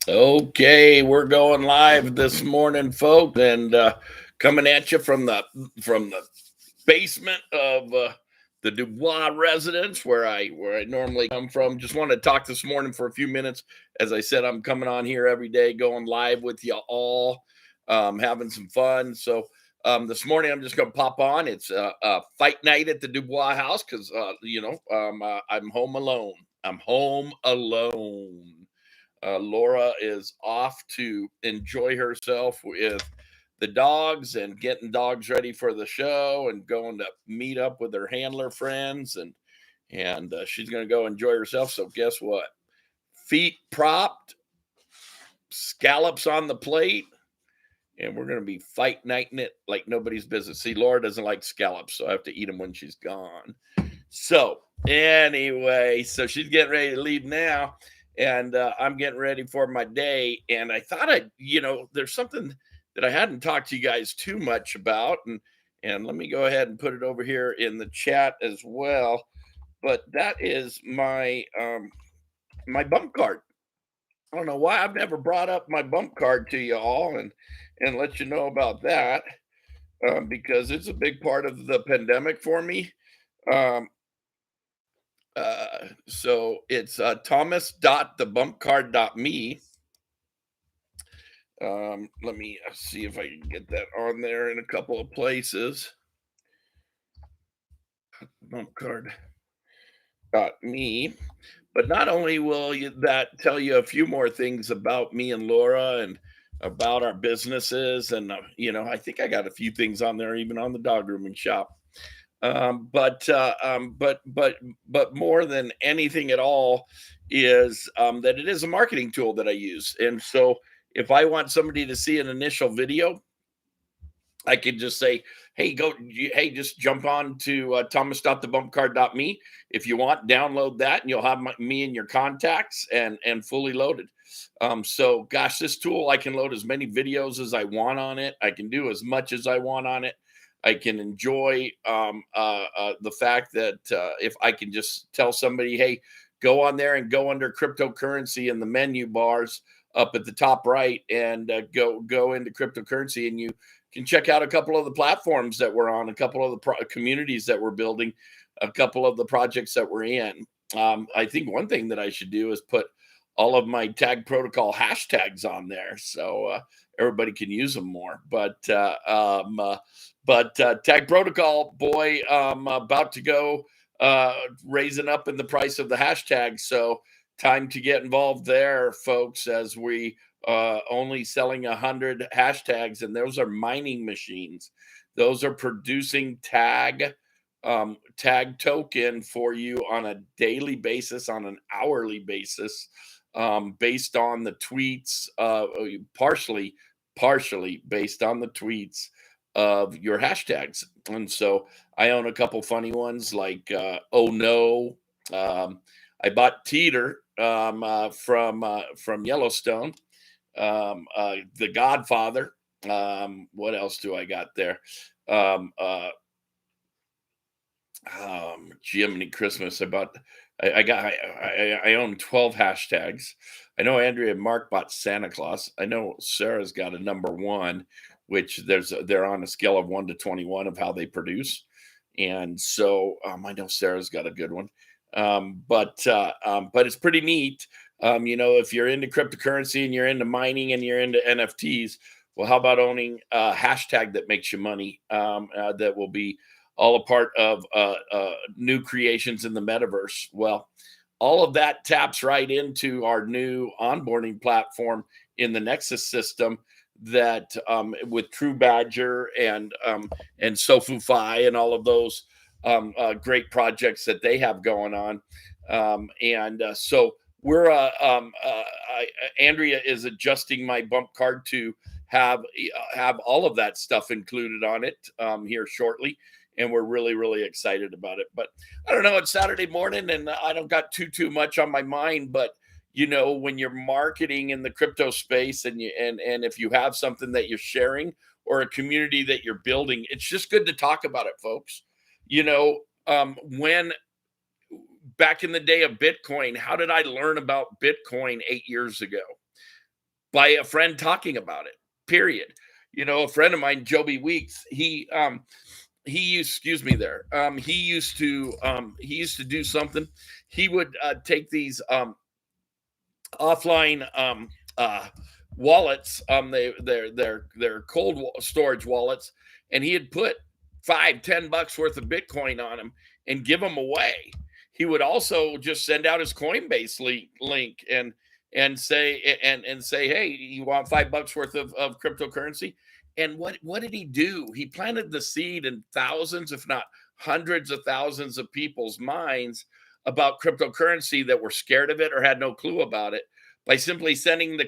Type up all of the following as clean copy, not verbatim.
Okay, we're going live this morning, folks, and coming at you from the basement of the Dubois residence where I normally come from. Just wanted to talk this morning for a few minutes. As I said, I'm coming on here every day, going live with you all, having some fun. So this morning I'm just going to pop on. It's fight night at the Dubois house because I'm home alone. I'm home alone. Laura is off to enjoy herself with the dogs and getting dogs ready for the show and going to meet up with her handler friends and she's going to go enjoy herself. So guess what? Feet propped, scallops on the plate, and we're going to be fight nighting it like nobody's business. See, Laura doesn't like scallops, so I have to eat them when she's gone. So anyway, so she's getting ready to leave now, and I'm getting ready for my day. And I thought there's something that I hadn't talked to you guys too much about, and let me go ahead and put it over here in the chat as well. But that is my bump card. I don't know why I've never brought up my bump card to you all and let you know about that because it's a big part of the pandemic for me. Um, so it's thomas.thebumpcard.me. Let me see if I can get that on there in a couple of places. Bumpcard.me. But not only will that tell you a few more things about me and Laura and about our businesses, and I think I got a few things on there, even on the dog grooming shop. But more than anything at all is that it is a marketing tool that I use. And so if I want somebody to see an initial video, I could just say, hey, just jump on to thomas.thebumpcard.me. If you want, download that and you'll have me in your contacts and fully loaded. So gosh, this tool, I can load as many videos as I want on it. I can do as much as I want on it. I can enjoy the fact that if I can just tell somebody, hey, go on there and go under cryptocurrency in the menu bars up at the top right and go into cryptocurrency, and you can check out a couple of the platforms that we're on, a couple of the communities that we're building, a couple of the projects that we're in. I think one thing that I should do is put all of my tag protocol hashtags on there so everybody can use them more. But tag protocol, boy, about to go raising up in the price of the hashtags. So time to get involved there, folks, as we only selling 100 hashtags, and those are mining machines. Those are producing tag token for you on a daily basis, on an hourly basis, based on the tweets, partially based on the tweets of your hashtags. And so I own a couple funny ones like oh no. I bought Teeter from Yellowstone, The Godfather. What else do I got there? Jiminy Christmas. I own 12 hashtags. I know Andrea and Mark bought Santa Claus. I know Sarah's got a number one, which they're on a scale of 1 to 21 of how they produce. And so I know Sarah's got a good one. But it's pretty neat. If you're into cryptocurrency and you're into mining and you're into NFTs, well, how about owning a hashtag that makes you money? That will be all a part of new creations in the metaverse. Well, all of that taps right into our new onboarding platform in the Nexus system that with True Badger and SoFuFi and all of those great projects that they have going on. So we're Andrea is adjusting my bump card to have all of that stuff included on it here shortly, and we're really, really excited about it. But I don't know, it's Saturday morning and I don't got too much on my mind, but when you're marketing in the crypto space and if you have something that you're sharing or a community that you're building, it's just good to talk about it, folks. When back in the day of Bitcoin, how did I learn about Bitcoin 8 years ago? By a friend talking about it, period. A friend of mine, Joby Weeks, he used, excuse me there. He used to do something. He would take these offline wallets, they're cold storage wallets, and he had put $5-10 worth of Bitcoin on them and give them away. He would also just send out his Coinbase link and say, hey, you want $5 worth of cryptocurrency? And what did he do? He planted the seed in thousands, if not hundreds of thousands of people's minds about cryptocurrency that were scared of it or had no clue about it. By simply sending the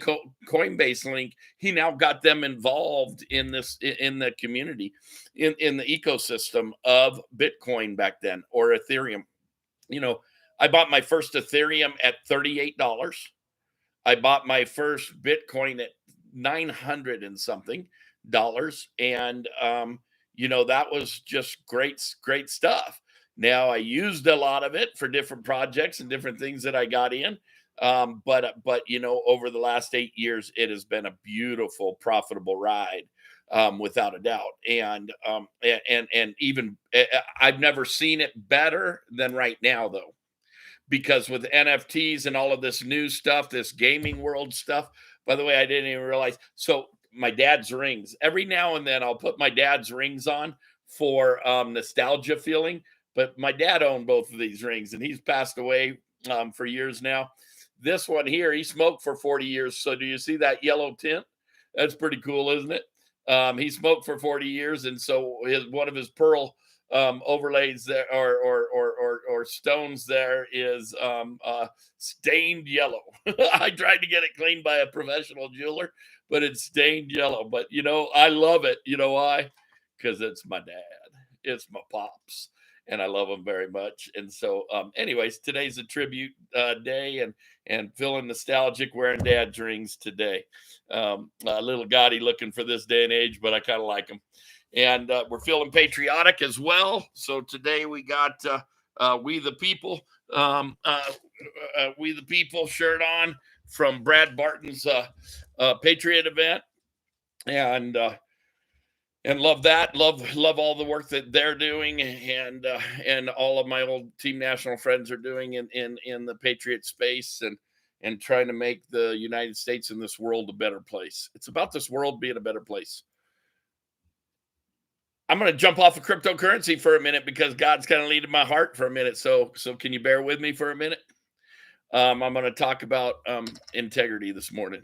Coinbase link, he now got them involved in the community, in the ecosystem of Bitcoin back then, or Ethereum. I bought my first Ethereum at $38. I bought my first Bitcoin at 900 and something dollars, and that was just great stuff. Now, I used a lot of it for different projects and different things that I got in. But over the last 8 years, it has been a beautiful, profitable ride, without a doubt. And even I've never seen it better than right now, though, because with NFTs and all of this new stuff, this gaming world stuff. By the way, I didn't even realize. So my dad's rings. Every now and then, I'll put my dad's rings on for nostalgia feeling. But my dad owned both of these rings, and he's passed away for years now. This one here, he smoked for 40 years. So do you see that yellow tint? That's pretty cool, isn't it? He smoked for 40 years. And so one of his pearl overlays there or stones there is stained yellow. I tried to get it cleaned by a professional jeweler, but it's stained yellow. But, I love it. You know why? Because it's my dad. It's my pops. And I love him very much. And so, anyways, today's a tribute day, and feeling nostalgic, wearing dad's rings today. A little gaudy looking for this day and age, but I kind of like them. And we're feeling patriotic as well. So today we got We the People, We the People shirt on from Brad Barton's Patriot event. And love that. Love all the work that they're doing, and all of my old Team National friends are doing in the Patriot space, and trying to make the United States and this world a better place. It's about this world being a better place. I'm going to jump off of cryptocurrency for a minute because God's kind of leading my heart for a minute. So can you bear with me for a minute? I'm going to talk about integrity this morning.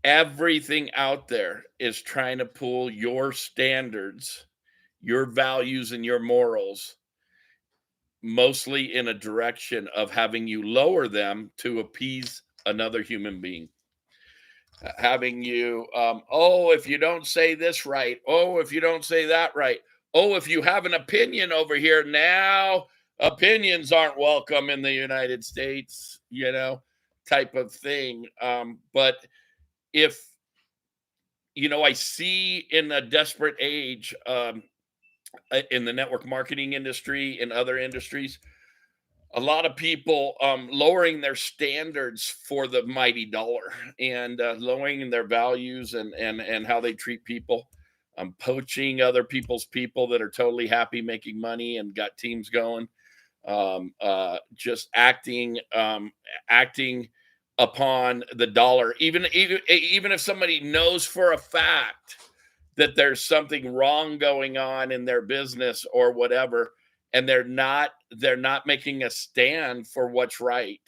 Everything out there is trying to pull your standards, your values, and your morals mostly in a direction of having you lower them to appease another human being. Having you, if you don't say this right, if you don't say that right, if you have an opinion over here, now opinions aren't welcome in the United States, type of thing. But if, I see in a desperate age in the network marketing industry and other industries, a lot of people lowering their standards for the mighty dollar, and lowering their values and how they treat people, poaching other people's people that are totally happy making money and got teams going, just acting upon the dollar, even if somebody knows for a fact that there's something wrong going on in their business or whatever, and they're not making a stand for what's right,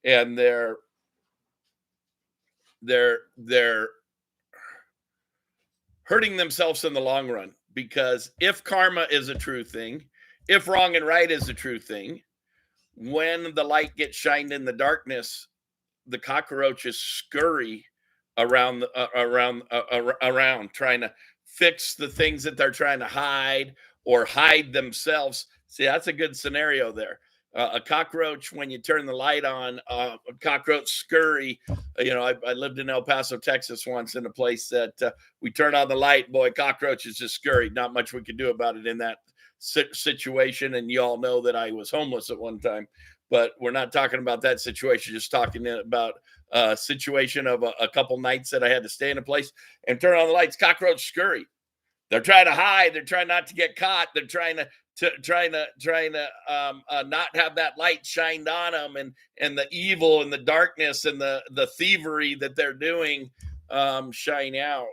and they're hurting themselves in the long run. Because if karma is a true thing, if wrong and right is a true thing, when the light gets shined in the darkness, the cockroaches scurry around trying to fix the things that they're trying to hide, or hide themselves. See, that's a good scenario there. A cockroach, when you turn the light on, a cockroach scurry. I lived in El Paso, Texas once, in a place that we turn on the light, boy, cockroaches just scurried. Not much we could do about it in that situation. And you all know that I was homeless at one time, but we're not talking about that situation. Just talking about a situation of a couple nights that I had to stay in a place and turn on the lights. Cockroach scurry. They're trying to hide. They're trying not to get caught. They're trying to not have that light shined on them, and the evil and the darkness and the thievery that they're doing shine out.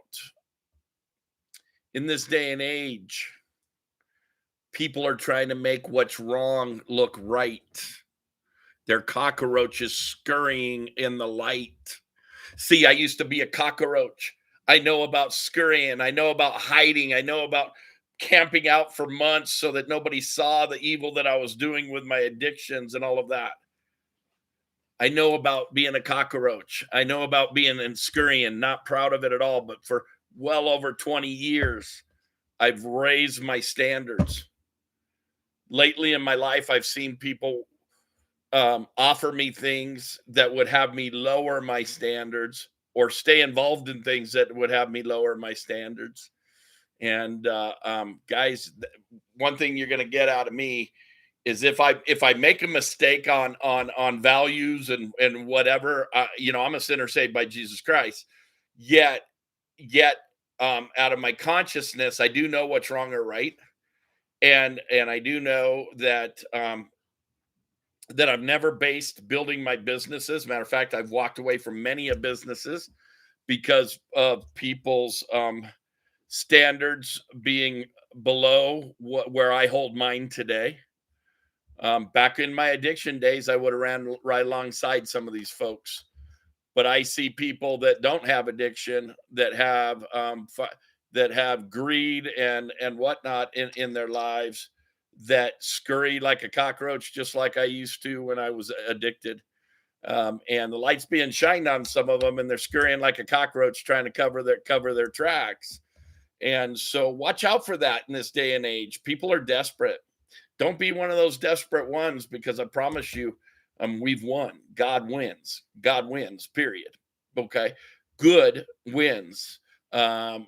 In this day and age, people are trying to make what's wrong look right. They're cockroaches scurrying in the light. See, I used to be a cockroach. I know about scurrying. I know about hiding. I know about camping out for months so that nobody saw the evil that I was doing with my addictions and all of that. I know about being a cockroach. I know about being and scurrying, not proud of it at all. But for well over 20 years, I've raised my standards. Lately in my life, I've seen people offer me things that would have me lower my standards, or stay involved in things that would have me lower my standards. And guys, one thing you're going to get out of me is if I make a mistake on values and whatever, I'm a sinner saved by Jesus Christ. Yet, out of my consciousness, I do know what's wrong or right, and I do know that that I've never based building my businesses. Matter of fact, I've walked away from many of businesses because of people's standards being below where I hold mine today. Back in my addiction days, I would have ran right alongside some of these folks. But I see people that don't have addiction, that have greed and whatnot in their lives, that scurry like a cockroach, just like I used to when I was addicted. And the light's being shined on some of them, and they're scurrying like a cockroach, trying to cover their tracks. And so, watch out for that in this day and age. People are desperate. Don't be one of those desperate ones, because I promise you, we've won. God wins. God wins. Period. Okay, good wins. A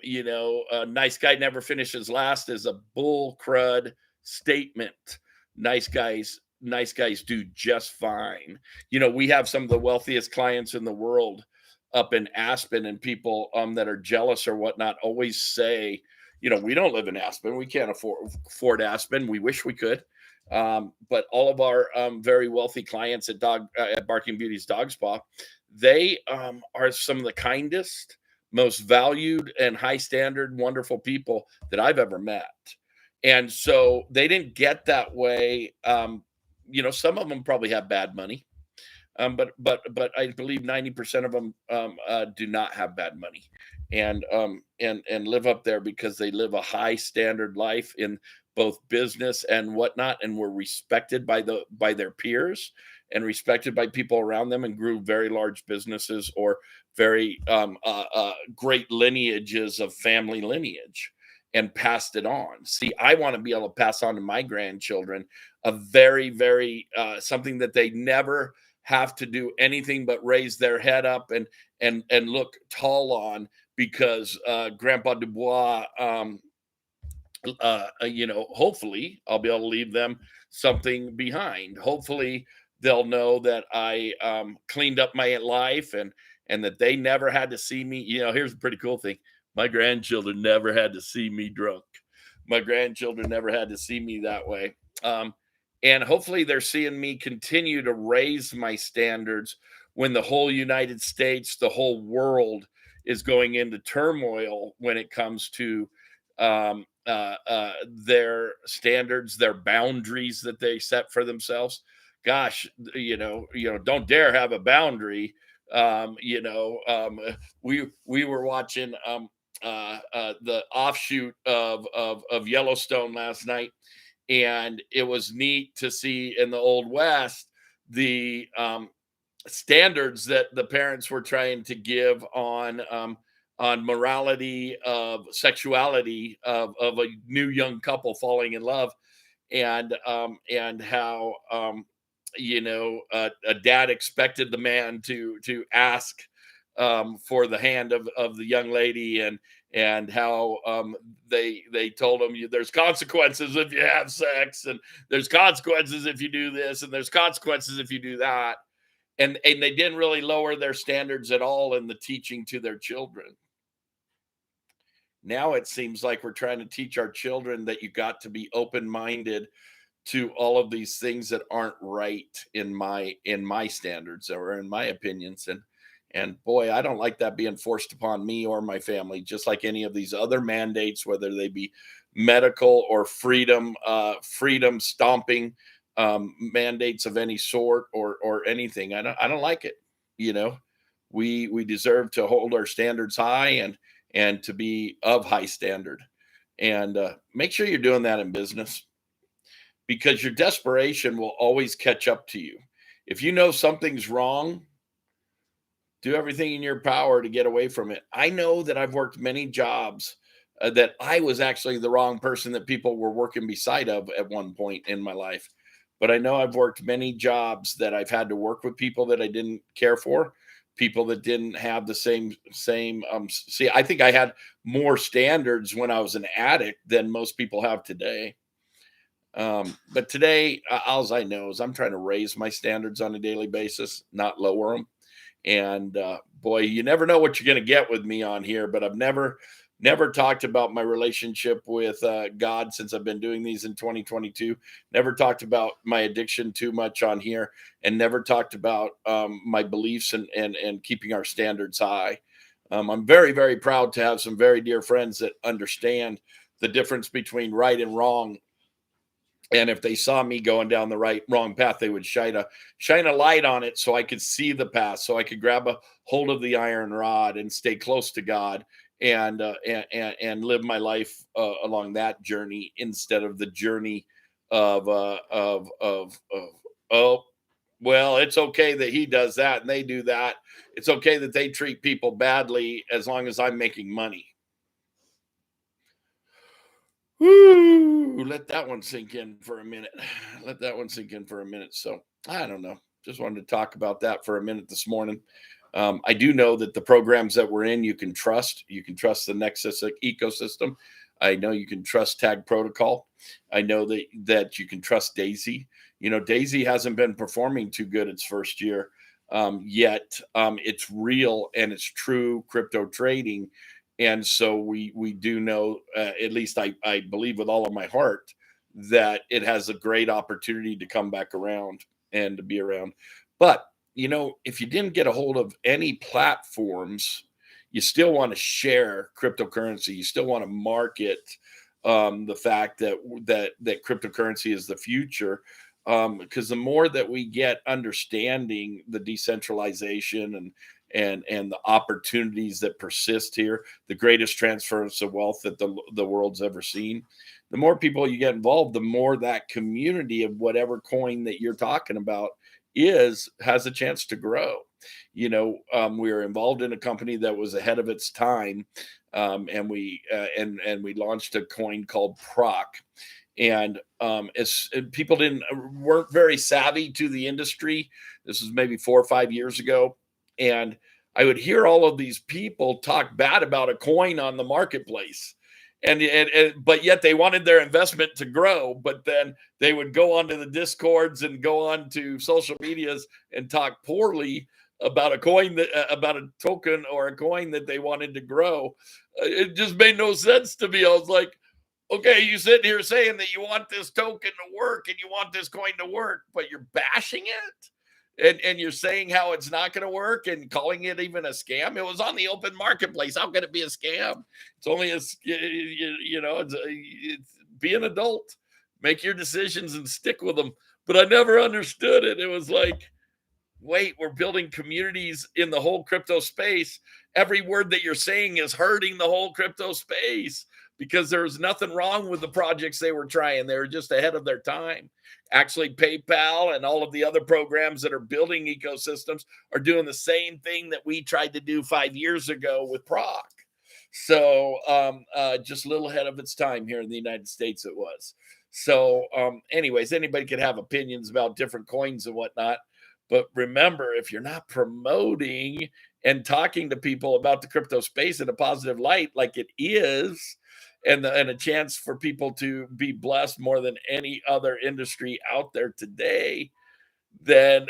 nice guy never finishes last is a bull crud statement. Nice guys do just fine. We have some of the wealthiest clients in the world up in Aspen, and people that are jealous or whatnot always say, we don't live in Aspen. We can't afford Aspen. We wish we could. But all of our very wealthy clients at Barking Beauty's Dog Spa, they are some of the kindest, most valued, and high standard, wonderful people that I've ever met. And so they didn't get that way. Some of them probably have bad money. But I believe 90% of them do not have bad money, and live up there because they live a high standard life in both business and whatnot, and were respected by their peers and respected by people around them, and grew very large businesses or very great lineages of family lineage, and passed it on. See, I want to be able to pass on to my grandchildren a very, very something that they never have to do anything but raise their head up and look tall on, because Grandpa Dubois, hopefully I'll be able to leave them something behind. Hopefully they'll know that I cleaned up my life, and that they never had to see me. Here's a pretty cool thing. My grandchildren never had to see me drunk. My grandchildren never had to see me that way. And hopefully they're seeing me continue to raise my standards when the whole United States, the whole world is going into turmoil when it comes to their standards, their boundaries that they set for themselves. Gosh, don't dare have a boundary. We were watching the offshoot of Yellowstone last night, and it was neat to see in the Old West the standards that the parents were trying to give on morality of sexuality of a new young couple falling in love, and how a dad expected the man to ask for the hand of the young lady, and how they told him there's consequences if you have sex, and there's consequences if you do this, and there's consequences if you do that, and they didn't really lower their standards at all in the teaching to their children. Now it seems like we're trying to teach our children that you got to be open-minded to all of these things that aren't right in my standards or in my opinions, and boy, I don't like that being forced upon me or my family, just like any of these other mandates, whether they be medical or freedom stomping mandates of any sort, or anything. I don't like it. you know we deserve to hold our standards high, and to be of high standard, and make sure you're doing that in business, because your desperation will always catch up to you. If you know something's wrong, do everything in your power to get away from it. I know that I've worked many jobs that I was actually the wrong person that people were working beside of at one point in my life. But I know I've worked many jobs that I've had to work with people that I didn't care for, people that didn't have the same see, I think I had more standards when I was an addict than most people have today. But today, all I know is I'm trying to raise my standards on a daily basis, not lower them. And boy, you never know what you're going to get with me on here. But I've never talked about my relationship with God since I've been doing these in 2022. Never talked about my addiction too much on here, and never talked about my beliefs, and keeping our standards high. I'm very, very proud to have some very dear friends that understand the difference between right and wrong, and if they saw me going down the wrong path, they would shine a light on it so I could see the path, so I could grab a hold of the iron rod and stay close to God, and live my life along that journey, instead of the journey of oh, well, it's okay that he does that and they do that. It's okay that they treat people badly as long as I'm making money. Woo, let that one sink in for a minute. Let that one sink in for a minute. So I don't know. Just wanted to talk about that for a minute this morning. I do know that the programs that we're in, you can trust. You can trust the Nexus ecosystem. I know you can trust Tag Protocol. I know that you can trust Daisy. Daisy hasn't been performing too good its first year yet. It's real and it's true crypto trading, and so we do know, at least I believe with all of my heart, that it has a great opportunity to come back around and to be around. But if you didn't get a hold of any platforms, you still want to share cryptocurrency. You still want to market the fact that cryptocurrency is the future, because the more that we get understanding the decentralization and the opportunities that persist here, the greatest transference of wealth that the world's ever seen, the more people you get involved, the more that community of whatever coin that you're talking about has a chance to grow. We were involved in a company that was ahead of its time, and we launched a coin called Proc. And people weren't very savvy to the industry. This was maybe 4 or 5 years ago, and I would hear all of these people talk bad about a coin on the marketplace, but yet they wanted their investment to grow. But then they would go onto the discords and go on to social medias and talk poorly about about a token or a coin that they wanted to grow. It just made no sense to me. I was like, okay, you sitting here saying that you want this token to work and you want this coin to work, but you're bashing it, and you're saying how it's not going to work and calling it even a scam. It was on the open marketplace. How can it be a scam? It's only it's be an adult, make your decisions and stick with them. But I never understood it. It was like, wait, we're building communities in the whole crypto space. Every word that you're saying is hurting the whole crypto space, because there's nothing wrong with the projects they were trying. They were just ahead of their time. Actually, PayPal and all of the other programs that are building ecosystems are doing the same thing that we tried to do 5 years ago with Proc. So just a little ahead of its time here in the United States, it was. So, anyways, anybody could have opinions about different coins and whatnot. But remember, if you're not promoting and talking to people about the crypto space in a positive light, like it is, and a chance for people to be blessed more than any other industry out there today, then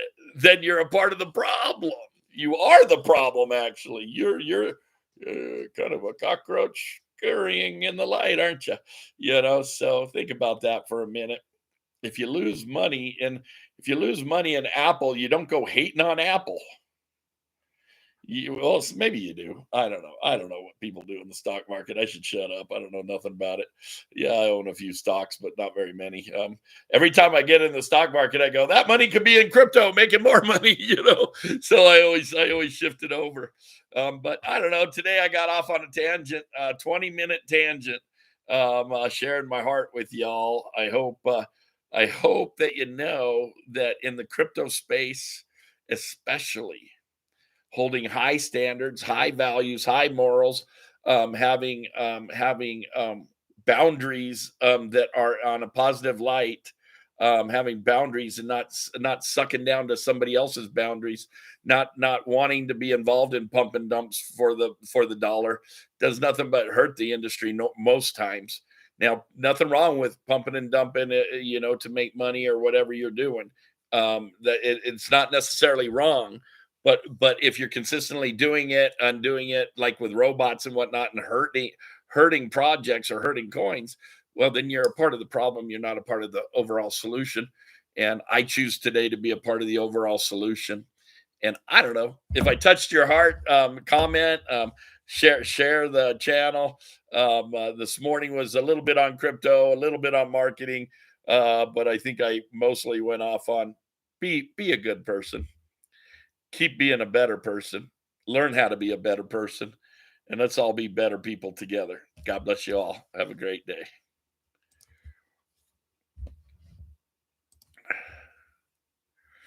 you're a part of the problem. You are the problem, actually. You're kind of a cockroach scurrying in the light, aren't you? So think about that for a minute. If you lose money in Apple, you don't go hating on Apple. Well, maybe you do. I don't know. I don't know what people do in the stock market. I should shut up. I don't know nothing about it. Yeah, I own a few stocks, but not very many. Every time I get in the stock market, I go, that money could be in crypto, making more money. So I always shift it over. But I don't know. Today I got off on a tangent, 20-minute tangent, sharing my heart with y'all. I hope that you know that in the crypto space, especially holding high standards, high values, high morals, having boundaries that are on a positive light, having boundaries and not sucking down to somebody else's boundaries, not wanting to be involved in pump and dumps for the dollar does nothing but hurt the industry most times. Now, nothing wrong with pumping and dumping, to make money or whatever you're doing. It's not necessarily wrong, but if you're consistently doing it and doing it like with robots and whatnot and hurting projects or hurting coins, well, then you're a part of the problem. You're not a part of the overall solution. And I choose today to be a part of the overall solution. And I don't know if I touched your heart. Comment, share the channel. This morning was a little bit on crypto, a little bit on marketing, but I think I mostly went off on be a good person, keep being a better person, learn how to be a better person, and let's all be better people together. God bless you all. Have a great day.